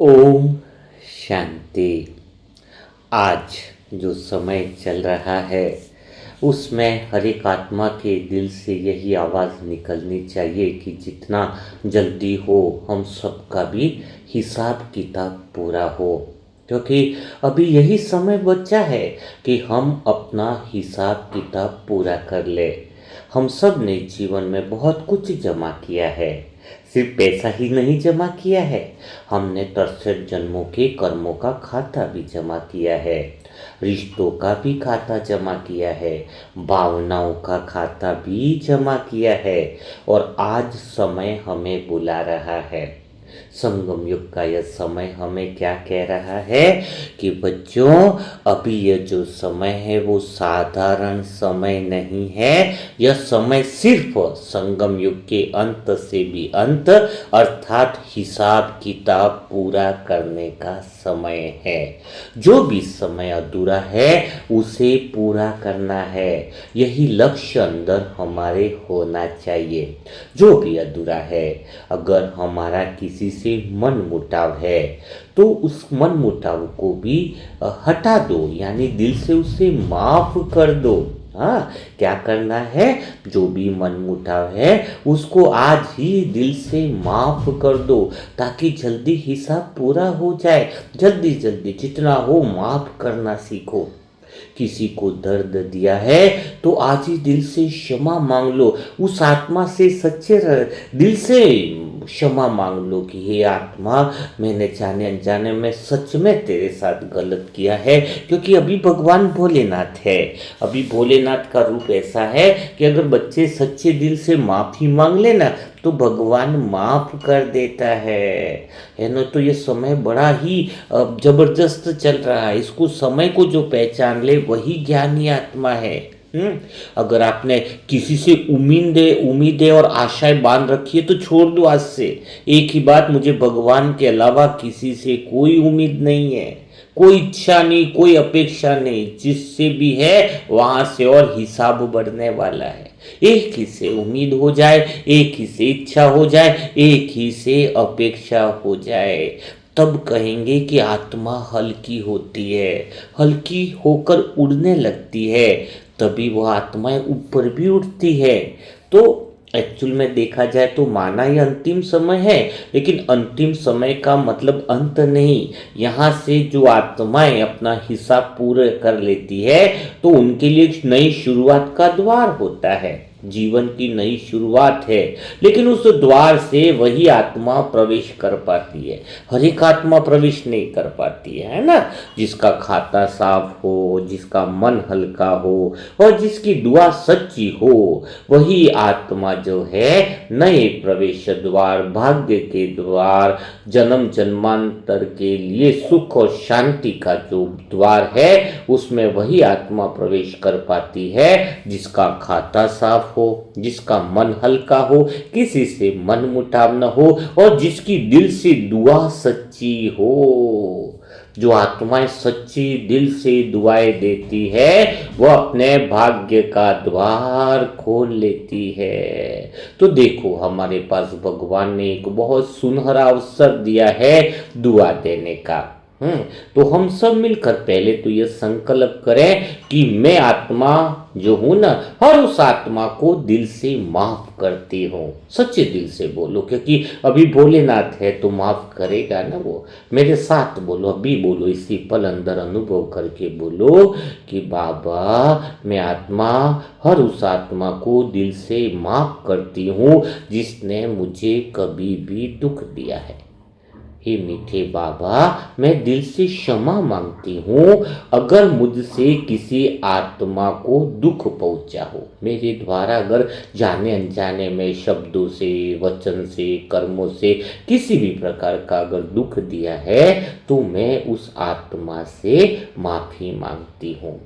ओम शांति। आज जो समय चल रहा है उसमें हर एक आत्मा के दिल से यही आवाज़ निकलनी चाहिए कि जितना जल्दी हो हम सबका भी हिसाब किताब पूरा हो, क्योंकि अभी यही समय बचा है कि हम अपना हिसाब किताब पूरा कर ले। हम सब ने जीवन में बहुत कुछ जमा किया है, सिर्फ पैसा ही नहीं जमा किया है, हमने 63 जन्मों के कर्मों का खाता भी जमा किया है, रिश्तों का भी खाता जमा किया है, भावनाओं का खाता भी जमा किया है। और आज समय हमें बुला रहा है। संगम युग का यह समय हमें क्या कह रहा है कि बच्चों, अभी यह जो समय है वो साधारण समय नहीं है। यह समय सिर्फ संगम युग के अंत से भी अंत अर्थात हिसाब किताब पूरा करने का समय है। जो भी समय अधूरा है उसे पूरा करना है, यही लक्ष्य अंदर हमारे होना चाहिए। जो भी अधूरा है, अगर हमारा किसी से मन मुटाव है तो उस मन मुटाव को भी हटा दो, यानी दिल से उसे माफ कर दो। हाँ, क्या करना है? जो भी मन मुटाव है उसको आज ही दिल से माफ कर दो, ताकि जल्दी हिसाब पूरा हो जाए। जल्दी जल्दी जितना हो माफ करना सीखो। किसी को दर्द दिया है तो आज ही दिल से क्षमा मांग लो। उस आत्मा से सच्चे दिल से क्षमा मांग लो कि हे आत्मा, मैंने जाने अनजाने में सच में तेरे साथ गलत किया है। क्योंकि अभी भगवान भोलेनाथ है, अभी भोलेनाथ का रूप ऐसा है कि अगर बच्चे सच्चे दिल से माफ़ी मांग लेना तो भगवान माफ़ कर देता है ना। तो ये समय बड़ा ही जबरदस्त चल रहा है। इसको समय को जो पहचान ले वही ज्ञानी आत्मा है। अगर आपने किसी से उम्मीदें और आशाएं बांध रखी है तो छोड़ दो आज से। एक ही बात, मुझे भगवान के अलावा किसी से कोई उम्मीद नहीं है, कोई इच्छा नहीं, कोई अपेक्षा नहीं। जिससे भी है वहां से और हिसाब बढ़ने वाला है। एक ही से उम्मीद हो जाए, एक ही से इच्छा हो जाए, एक ही से अपेक्षा हो जाए, तब कहेंगे कि आत्मा हल्की होती है, हल्की होकर उड़ने लगती है। तभी वह आत्माएं ऊपर भी उठती है। तो एक्चुअल में देखा जाए तो माना ये अंतिम समय है, लेकिन अंतिम समय का मतलब अंत नहीं। यहाँ से जो आत्माएं अपना हिसाब पूरा कर लेती है तो उनके लिए एक नई शुरुआत का द्वार होता है, जीवन की नई शुरुआत है। लेकिन उस द्वार से वही आत्मा प्रवेश कर पाती है, हर एक आत्मा प्रवेश नहीं कर पाती है ना। जिसका खाता साफ हो, जिसका मन हल्का हो और जिसकी दुआ सच्ची हो, वही आत्मा जो है नए प्रवेश द्वार, भाग्य के द्वार, जन्म जन्मांतर के लिए सुख और शांति का जो द्वार है उसमें वही आत्मा प्रवेश कर पाती है जिसका खाता साफ हो, जिसका मन हल्का हो, किसी से मन मुटाव न हो और जिसकी दिल से दुआ सच्ची हो। जो आत्माएं सच्ची दिल से दुआएं देती है वह अपने भाग्य का द्वार खोल लेती है। तो देखो, हमारे पास भगवान ने एक बहुत सुनहरा अवसर दिया है दुआ देने का। तो हम सब मिलकर पहले तो यह संकल्प करें कि मैं आत्मा जो हूं ना, हर उस आत्मा को दिल से माफ करती हूँ। सच्चे दिल से बोलो, क्योंकि अभी भोलेनाथ है तो माफ करेगा ना वो। मेरे साथ बोलो, अभी बोलो, इसी पल अंदर अनुभव करके बोलो कि बाबा, मैं आत्मा हर उस आत्मा को दिल से माफ करती हूँ जिसने मुझे कभी भी दुख दिया है। हे मीठे बाबा, मैं दिल से क्षमा मांगती हूँ अगर मुझसे किसी आत्मा को दुख पहुँचा हो। मेरे द्वारा अगर जाने अनजाने में शब्दों से, वचन से, कर्मों से किसी भी प्रकार का अगर दुख दिया है तो मैं उस आत्मा से माफ़ी मांगती हूँ।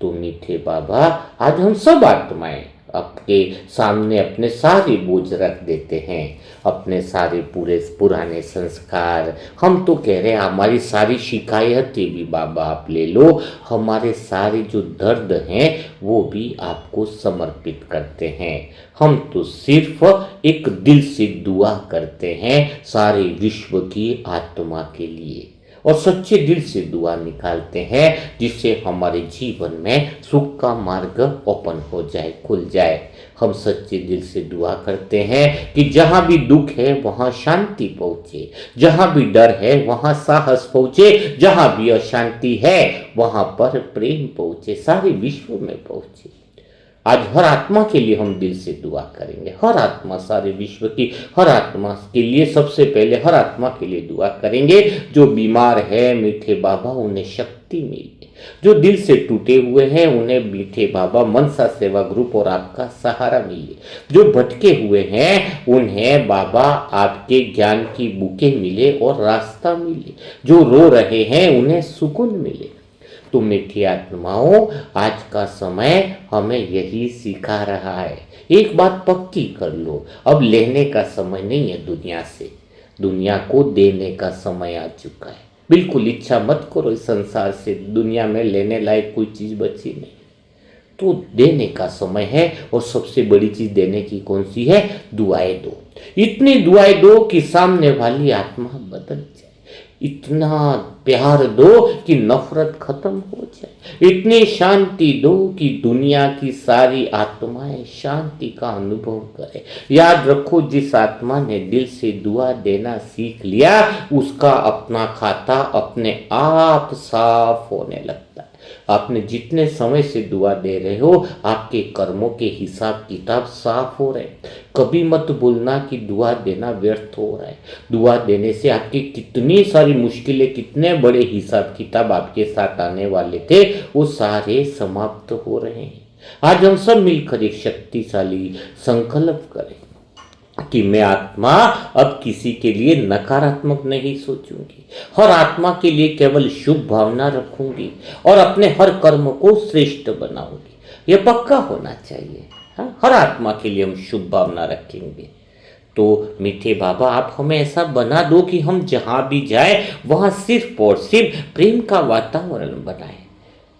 तो मीठे बाबा, आज हम सब आत्माएं आपके सामने अपने सारे बोझ रख देते हैं, अपने सारे पूरे पुराने संस्कार। हम तो कह रहे हैं हमारी सारी शिकायतें भी बाबा आप ले लो, हमारे सारे जो दर्द हैं वो भी आपको समर्पित करते हैं। हम तो सिर्फ एक दिल से दुआ करते हैं सारे विश्व की आत्मा के लिए, और सच्चे दिल से दुआ निकालते हैं जिससे हमारे जीवन में सुख का मार्ग ओपन हो जाए, खुल जाए। हम सच्चे दिल से दुआ करते हैं कि जहाँ भी दुख है वहाँ शांति पहुँचे, जहाँ भी डर है वहाँ साहस पहुँचे, जहाँ भी अशांति है वहाँ पर प्रेम पहुँचे, सारे विश्व में पहुँचे। आज हर आत्मा के लिए हम दिल से दुआ करेंगे, हर आत्मा, सारे विश्व की हर आत्मा के लिए सबसे पहले हर आत्मा के लिए दुआ करेंगे। जो बीमार है मीठे बाबा उन्हें शक्ति मिले, जो दिल से टूटे हुए हैं उन्हें मीठे बाबा मनसा सेवा ग्रुप और आपका सहारा मिले, जो भटके हुए हैं उन्हें बाबा आपके ज्ञान की बुके मिले और रास्ता मिले, जो रो रहे हैं उन्हें सुकून मिले। तो मीठी आत्माओं, आज का समय हमें यही सिखा रहा है। एक बात पक्की कर लो, अब लेने का समय नहीं है दुनिया से, दुनिया को देने का समय आ चुका है। बिल्कुल इच्छा मत करो इस संसार से, दुनिया में लेने लायक कोई चीज़ बची नहीं, तो देने का समय है। और सबसे बड़ी चीज़ देने की कौन सी है? दुआएं दो, इतनी दुआएं दो कि सामने वाली आत्मा बदल जाए, इतना प्यार दो कि नफरत खत्म हो जाए, इतनी शांति दो कि दुनिया की सारी आत्माएं शांति का अनुभव करें। याद रखो, जिस आत्मा ने दिल से दुआ देना सीख लिया उसका अपना खाता अपने आप साफ होने लगता है। आपने जितने समय से दुआ दे रहे हो आपके कर्मों के हिसाब किताब साफ हो रहे हैं। कभी मत बोलना कि दुआ देना व्यर्थ हो रहा है। दुआ देने से आपकी कितनी सारी मुश्किलें, कितने बड़े हिसाब किताब आपके साथ आने वाले थे वो सारे समाप्त हो रहे हैं। आज हम सब मिलकर एक शक्तिशाली संकल्प करें कि मैं आत्मा अब किसी के लिए नकारात्मक नहीं सोचूंगी, हर आत्मा के लिए केवल शुभ भावना रखूंगी और अपने हर कर्म को श्रेष्ठ बनाऊंगी। यह पक्का होना चाहिए। हाँ, हर आत्मा के लिए हम शुभ भावना रखेंगे। तो मीठे बाबा आप हमें ऐसा बना दो कि हम जहाँ भी जाए वहाँ सिर्फ और सिर्फ प्रेम का वातावरण बनाए।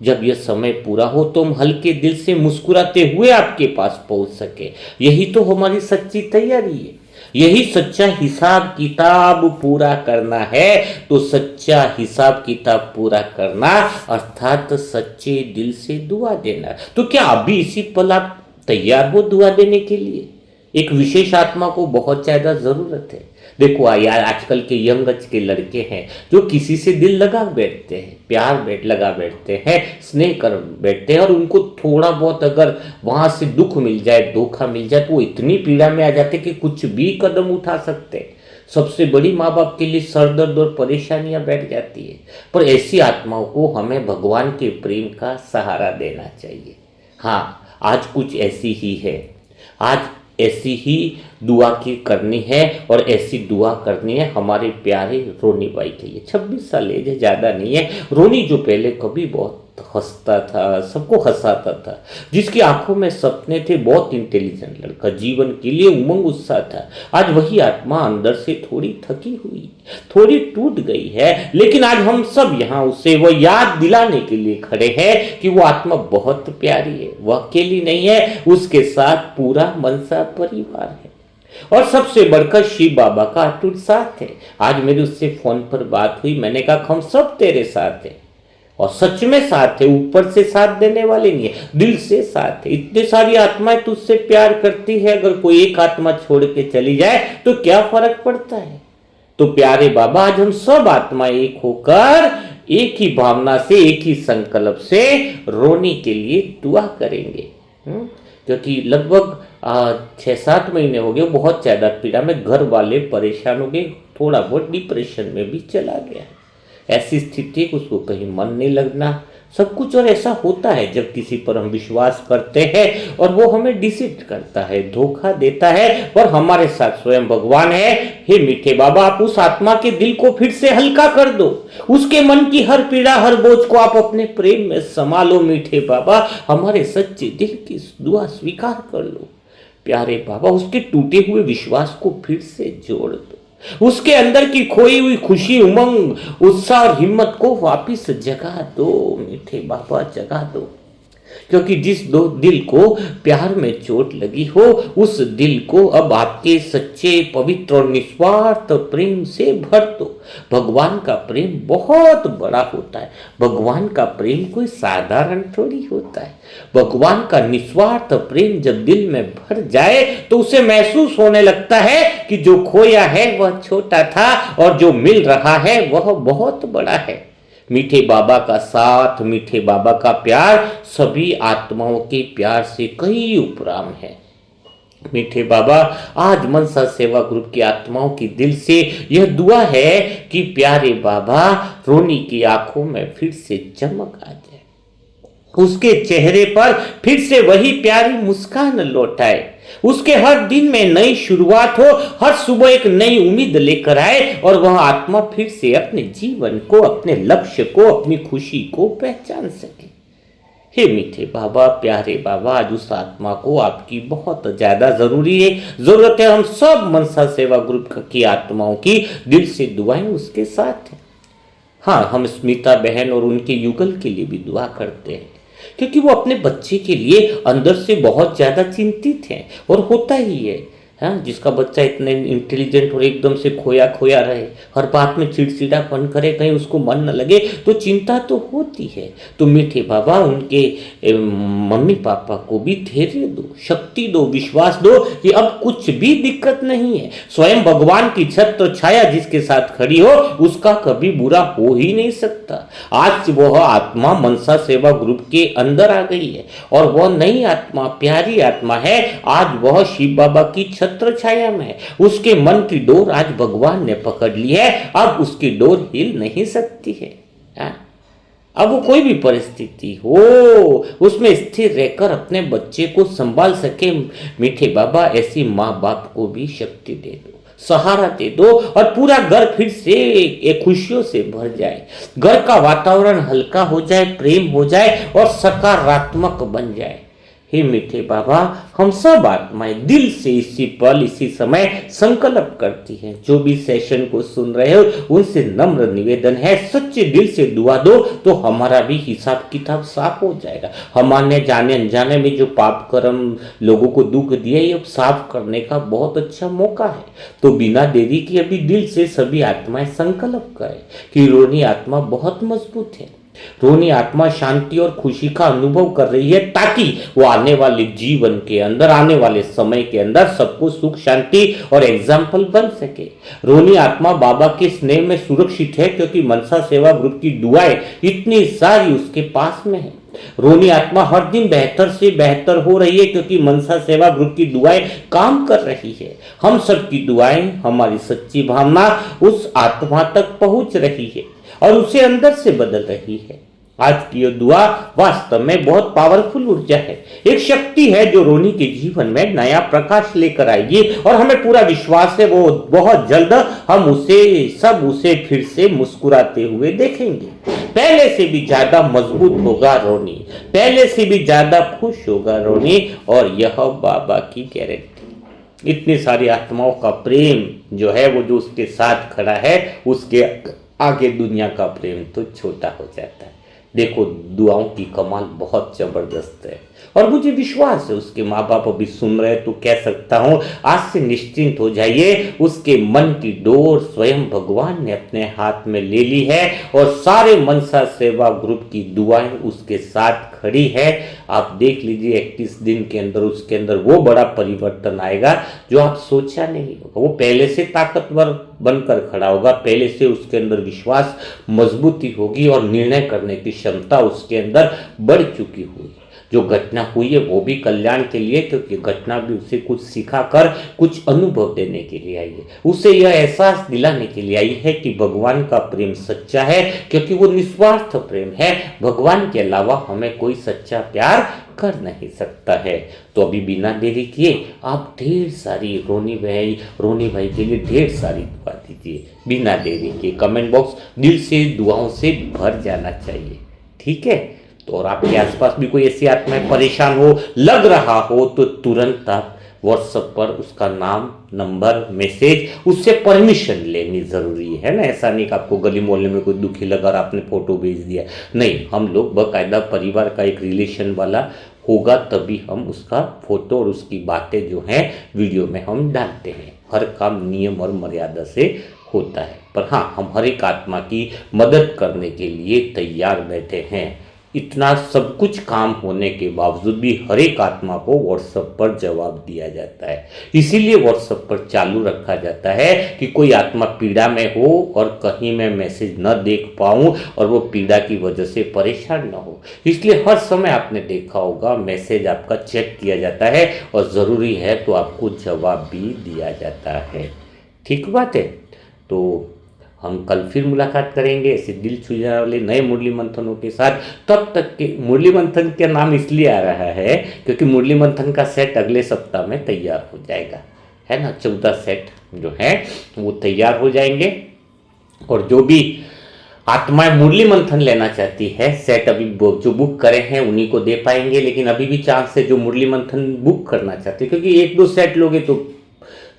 जब यह समय पूरा हो तो हम हल्के दिल से मुस्कुराते हुए आपके पास पहुंच सके। यही तो हमारी सच्ची तैयारी है, यही सच्चा हिसाब किताब पूरा करना है। तो सच्चा हिसाब किताब पूरा करना अर्थात सच्चे दिल से दुआ देना। तो क्या अभी इसी पल आप तैयार हो दुआ देने के लिए? एक विशेष आत्मा को बहुत ज़्यादा ज़रूरत है। देखो यार, आजकल के यंग एज के लड़के हैं जो किसी से दिल लगा बैठते हैं, प्यार लगा बैठते हैं, स्नेह कर बैठते हैं, और उनको थोड़ा बहुत अगर वहाँ से दुख मिल जाए, धोखा मिल जाए तो वो इतनी पीड़ा में आ जाते कि कुछ भी कदम उठा सकते हैं। सबसे बड़ी माँ बाप के लिए सरदर्द और परेशानियां बैठ जाती है। पर ऐसी आत्माओं को हमें भगवान के प्रेम का सहारा देना चाहिए। हाँ, आज कुछ ऐसी ही है, आज ऐसी ही दुआ की करनी है, और ऐसी दुआ करनी है हमारे प्यारे रोनी भाई के लिए। 26 साल एज है, ज़्यादा नहीं है। रोनी जो पहले कभी बहुत हंसता था, सबको हंसाता था, जिसकी आंखों में सपने थे, बहुत इंटेलिजेंट लड़का, जीवन के लिए उमंग उत्साह था। आज वही आत्मा अंदर से थोड़ी थकी हुई, थोड़ी टूट गई है, लेकिन आज हम सब यहाँ उसे वो याद दिलाने के लिए खड़े हैं कि वो आत्मा बहुत प्यारी है, वो अकेली नहीं है, उसके साथ पूरा मनसा परिवार है, और सबसे बढ़कर शिव बाबा का अटूट साथ है। आज मेरी उससे फोन पर बात हुई, मैंने कहा हम सब तेरे साथ हैं, और सच में साथ है, ऊपर से साथ देने वाले नहीं है, दिल से साथ है। इतनी सारी आत्माएं तुझसे प्यार करती है, अगर कोई एक आत्मा छोड़ के चली जाए तो क्या फर्क पड़ता है? तो प्यारे बाबा, आज हम सब आत्माएं एक होकर एक ही भावना से, एक ही संकल्प से रोनी के लिए दुआ करेंगे। क्योंकि लगभग 6-7 महीने हो गए, बहुत ज़्यादा पीड़ा में, घर वाले परेशान हो गए, थोड़ा बहुत डिप्रेशन में भी चला गया। ऐसी स्थिति उसको कहीं मन नहीं लगना, सब कुछ। और ऐसा होता है जब किसी पर हम विश्वास करते हैं और वो हमें डिसीट करता है, धोखा देता है, और हमारे साथ स्वयं भगवान है। हे मीठे बाबा, आप उस आत्मा के दिल को फिर से हल्का कर दो, उसके मन की हर पीड़ा, हर बोझ को आप अपने प्रेम में समा लो। मीठे बाबा, हमारे सच्चे दिल की दुआ स्वीकार कर लो। प्यारे बाबा, उसके टूटे हुए विश्वास को फिर से जोड़ दो, उसके अंदर की खोई हुई खुशी, उमंग, उत्साह और हिम्मत को वापिस जगा दो। मीठे बाबा, जगा दो। क्योंकि जिस दो दिल को प्यार में चोट लगी हो, उस दिल को अब आपके सच्चे, पवित्र और निस्वार्थ प्रेम से भर दो। भगवान का प्रेम बहुत बड़ा होता है। भगवान का प्रेम कोई साधारण थोड़ी होता है। भगवान का निस्वार्थ प्रेम जब दिल में भर जाए तो उसे महसूस होने लगता है कि जो खोया है वह छोटा था और जो मिल रहा है वह बहुत बड़ा है। मीठे बाबा का साथ, मीठे बाबा का प्यार सभी आत्माओं के प्यार से कहीं उपराम है। मीठे बाबा, आज मनसा सेवा ग्रुप की आत्माओं की दिल से यह दुआ है कि प्यारे बाबा रोनी की आंखों में फिर से चमक आ जाए, उसके चेहरे पर फिर से वही प्यारी मुस्कान लौट आए, उसके हर दिन में नई शुरुआत हो, हर सुबह एक नई उम्मीद लेकर आए और वह आत्मा फिर से अपने जीवन को, अपने लक्ष्य को, अपनी खुशी को पहचान सके। हे मीठे बाबा, प्यारे बाबा, आज उस आत्मा को आपकी बहुत ज्यादा जरूरत है। हम सब मनसा सेवा ग्रुप की आत्माओं की दिल से दुआएं उसके साथ हैं। हाँ, हम स्मिता बहन और उनके युगल के लिए भी दुआ करते हैं, क्योंकि वो अपने बच्चे के लिए अंदर से बहुत ज़्यादा चिंतित हैं। और होता ही है, हाँ, जिसका बच्चा इतने इंटेलिजेंट और एकदम से खोया खोया रहे, हर बात में चिड़चिड़ापन करे, कहीं उसको मन न लगे, तो चिंता तो होती है। तो मीठे बाबा उनके मम्मी पापा को भी धैर्य दो, शक्ति दो, विश्वास दो कि अब कुछ भी दिक्कत नहीं है। स्वयं भगवान की छत्र छाया जिसके साथ खड़ी हो, उसका कभी बुरा हो ही नहीं सकता। आज वह आत्मा मनसा सेवा ग्रुप के अंदर आ गई है और वह नई आत्मा, प्यारी आत्मा है। आज वह शिव बाबा की छत्र छाया में है। उसके मन की डोर आज भगवान ने पकड़ ली है, अब उसकी डोर हिल नहीं सकती है। अब वो कोई भी परिस्थिति हो, उसमें स्थिर रहकर अपने बच्चे को संभाल सके। मीठे बाबा, ऐसी माँ बाप को भी शक्ति दे दो, सहारा दे दो और पूरा घर फिर से एक खुशियों से भर जाए। घर का वातावरण हल्का हो जाए, प्रेम हो जाए और सकारात्मक बन जाए। हे मीठे बाबा, हम सब आत्माएं दिल से इसी पल, इसी समय संकल्प करती हैं। जो भी सेशन को सुन रहे हो, उनसे नम्र निवेदन है, सच्चे दिल से दुआ दो तो हमारा भी हिसाब किताब साफ हो जाएगा। हमारे जाने अनजाने में जो पाप कर्म लोगों को दुख दिए, ये साफ करने का बहुत अच्छा मौका है। तो बिना देरी के अभी दिल से सभी आत्माएं संकल्प करें कि रोनी आत्मा बहुत मजबूत है। रोनी आत्मा शांति और खुशी का अनुभव कर रही है, ताकि वो आने वाले जीवन के अंदर, आने वाले समय के अंदर सबको सुख, शांति और एग्जाम्पल बन सके। रोनी आत्मा बाबा के स्नेह में सुरक्षित है, क्योंकि मनसा सेवा ग्रुप की दुआएं इतनी सारी उसके पास में है। रोनी आत्मा हर दिन बेहतर से बेहतर हो रही है, क्योंकि मनसा सेवा ग्रुप की दुआएं काम कर रही है। हम सब की दुआएं, हमारी सच्ची भावना उस आत्मा तक पहुंच रही है और उसे अंदर से बदल रही है। आज की यह दुआ वास्तव में बहुत पावरफुल ऊर्जा है, एक शक्ति है जो रोनी के जीवन में नया प्रकाश लेकर आएगी। और हमें पूरा विश्वास है वो बहुत जल्द हम उसे फिर से मुस्कुराते हुए देखेंगे। पहले से भी ज्यादा मजबूत होगा रोनी, पहले से भी ज्यादा खुश होगा रोनी, और यह बाबा की गारंटी। इतनी सारी आत्माओं का प्रेम जो है, वो जो उसके साथ खड़ा है, उसके आगे दुनिया का प्रेम तो छोटा हो जाता है। देखो, दुआओं की कमाल बहुत जबरदस्त है और मुझे विश्वास है उसके माँ बाप अभी सुन रहे, तो कह सकता हूँ आज से निश्चिंत हो जाइए। उसके मन की डोर स्वयं भगवान ने अपने हाथ में ले ली है और सारे मनसा सेवा ग्रुप की दुआएं उसके साथ खड़ी है। आप देख लीजिए 31 दिन के अंदर उसके अंदर वो बड़ा परिवर्तन आएगा जो आप सोचा नहीं होगा। वो पहले से ताकतवर बनकर खड़ा होगा, पहले से उसके अंदर विश्वास, मजबूती होगी और निर्णय करने की क्षमता उसके अंदर बढ़ चुकी होगी। जो घटना हुई है वो भी कल्याण के लिए, क्योंकि घटना भी उसे कुछ सिखा कर कुछ अनुभव देने के लिए आई है। उसे यह एहसास दिलाने के लिए आई है कि भगवान का प्रेम सच्चा है, क्योंककि वो निस्वार्थ प्रेम है। भगवान के अलावा हमें कोई सच्चा प्यार कर नहीं सकता है। तो अभी बिना देरी किए आप ढेर सारी रोनी भाई के लिए ढेर सारी दुआ दीजिए। बिना देरी के कमेंट बॉक्स दिल से दुआओं से भर जाना चाहिए, ठीक है। तो और आपके आसपास भी कोई ऐसी आत्माएं परेशान हो, लग रहा हो, तो तुरंत आप व्हाट्सएप पर उसका नाम, नंबर, मैसेज, उससे परमिशन लेनी जरूरी है ना। ऐसा नहीं कि आपको गली मोहल्ले में कोई दुखी लगा और आपने फोटो भेज दिया, नहीं। हम लोग बाकायदा परिवार का एक रिलेशन वाला होगा तभी हम उसका फोटो और उसकी बातें जो हैं वीडियो में हम डालते हैं। हर काम नियम और मर्यादा से होता है, पर हाँ, हम हर एक आत्मा की मदद करने के लिए तैयार बैठे हैं। इतना सब कुछ काम होने के बावजूद भी हर एक आत्मा को व्हाट्सएप पर जवाब दिया जाता है। इसीलिए व्हाट्सएप पर चालू रखा जाता है कि कोई आत्मा पीड़ा में हो और कहीं मैं मैसेज न देख पाऊं और वो पीड़ा की वजह से परेशान न हो। इसलिए हर समय आपने देखा होगा मैसेज आपका चेक किया जाता है और ज़रूरी है तो आपको जवाब भी दिया जाता है। ठीक बात है। तो हम कल फिर मुलाकात करेंगे ऐसे दिल छू जाने वाले नए मुरली मंथनों के साथ। तब तक के मुरली मंथन का नाम इसलिए आ रहा है क्योंकि मुरली मंथन का सेट अगले सप्ताह में तैयार हो जाएगा, है ना। 14 सेट जो है वो तैयार हो जाएंगे और जो भी आत्माएं मुरली मंथन लेना चाहती है, सेट अभी जो बुक करे हैं उन्हीं को दे पाएंगे, लेकिन अभी भी चांस है जो मुरली मंथन बुक करना चाहते हैं, क्योंकि 1-2 सेट लोगे तो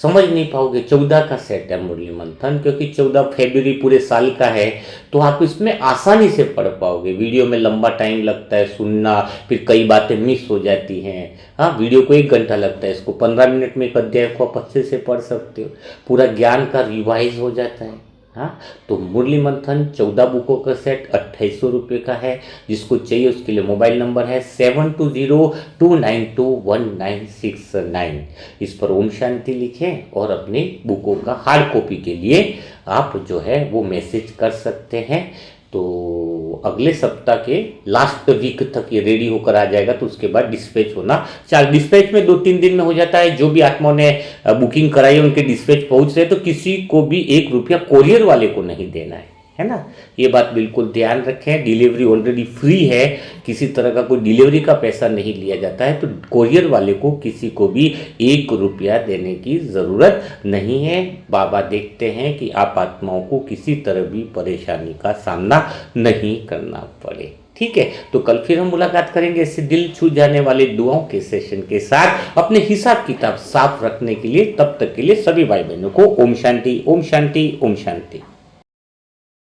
समझ नहीं पाओगे। 14 का सेट है मुरली मंथन, क्योंकि 14 फरवरी पूरे साल का है, तो आप इसमें आसानी से पढ़ पाओगे। वीडियो में लंबा टाइम लगता है सुनना, फिर कई बातें मिस हो जाती हैं। हाँ, वीडियो को 1 घंटा लगता है, इसको 15 मिनट में एक अध्याय को आप अच्छे से पढ़ सकते हो, पूरा ज्ञान का रिवाइज हो जाता है। हाँ, तो मुरली मंथन 14 बुकों का सेट 2800 रुपये का है। जिसको चाहिए उसके लिए मोबाइल नंबर है 7202921969। इस पर ओम शांति लिखें और अपनी बुकों का हार्ड कॉपी के लिए आप जो है वो मैसेज कर सकते हैं। तो अगले सप्ताह के लास्ट वीक तक ये रेडी होकर आ जाएगा, तो उसके बाद डिस्पैच होना डिस्पैच में 2-3 दिन में हो जाता है। जो भी आत्माओं ने बुकिंग कराई है उनके डिस्पैच पहुंच रहे, तो किसी को भी 1 रुपया कोरियर वाले को नहीं देना है ना। ये बात बिल्कुल ध्यान रखें। डिलीवरी ऑलरेडी फ्री है, किसी तरह का कोई डिलीवरी का पैसा नहीं लिया जाता है, तो कोरियर वाले को किसी को भी 1 रुपया देने की ज़रूरत नहीं है। बाबा देखते हैं कि आप आत्माओं को किसी तरह भी परेशानी का सामना नहीं करना पड़े, ठीक है। तो कल फिर हम मुलाकात करेंगे ऐसे दिल छू जाने वाले दुआओं के सेशन के साथ, अपने हिसाब किताब साफ रखने के लिए। तब तक के लिए सभी भाई बहनों को ओम शांति, ओम शांति, ओम शांति।